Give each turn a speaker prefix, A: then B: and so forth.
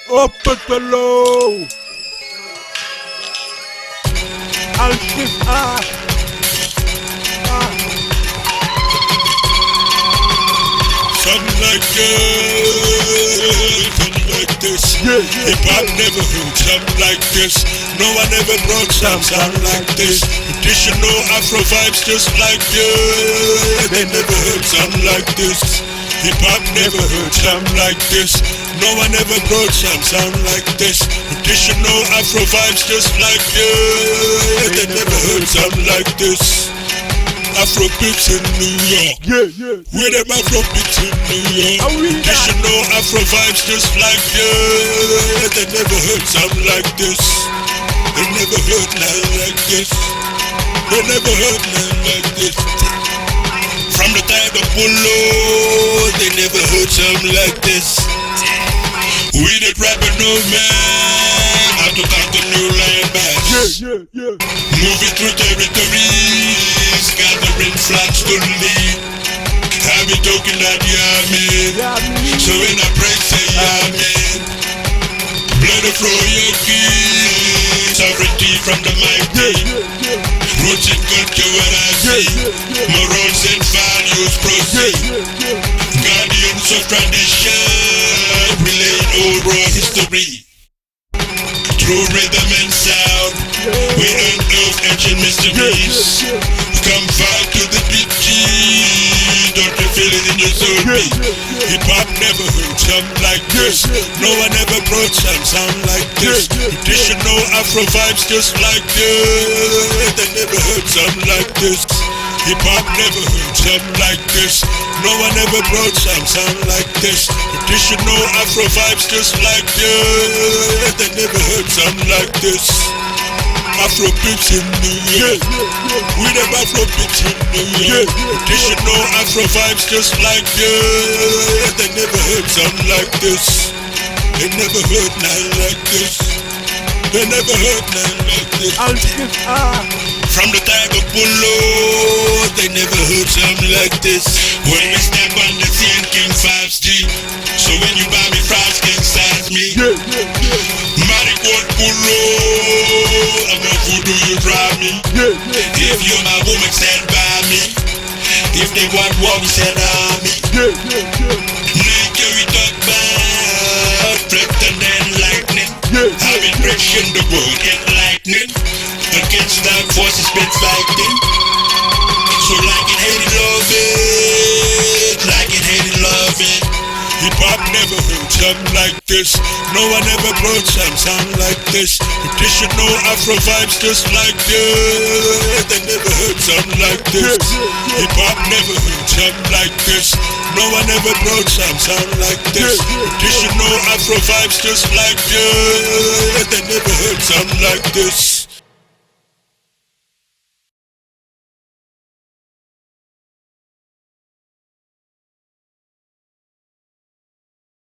A: Up at the low. Al Shiffai.
B: Something like this, something like this. Hip hop never heard something like this. No one ever brought something like this. Traditional Afro vibes just like this. They never heard something like this. Hip hop never heard something like this. No one ever brought something like this. Traditional Afro vibes just like this. They never heard something like this. Afro beats in New York. Where them Afro beats in New York. Traditional Afro vibes just like this. They never heard something like this. They never heard nothing like this. They never heard nothing like this. From the time of Polo, they never heard something like this. We did rapping no man, how to conquer new land mass. Moving through territories, gathering flags to lead. I be talking that yamin, so when I pray say yamin. Blood of royalty, sovereignty from the mighty. Roots and culture what I see, morals and values proceed. Guardians of tradition, relaying oral history. Through rhythm and sound, we unearth ancient mysteries. Come back to the big G, don't you feel it in your soul beat? Hip hop never heard something like this. No one ever brought something like this. Traditional Afro vibes just like this. They never heard something like this. Hip hop never heard something like this. No one ever brought something like this. Traditional Afro vibes just like this. They never heard something like this. Afro beats in New York. We them Afro beats in New York. Traditional Afro vibes just like this. They never heard something like this. They never heard nothing like this. They never heard nothing like this. From the time of Polo, they never heard something like this. When we step on the scene, King 5G. So when you buy me fries, King size me. Marigold Polo, I'm a voodoo, you drive me. If you're my woman, stand by me. If they want war, we send army. Naked we talk about, thunder and lightning. I've been breaking the world, enlightening. Against dark forces been fighting. So like it, hate it, love it. Like it, hate it, love it. Hip hop never heard something like this. No one ever brought something like this. Traditional Afro vibes just like this. They never heard something like this. Hip hop never heard something like this. No one ever brought something like this. Traditional Afro vibes just like this. They never heard something like this.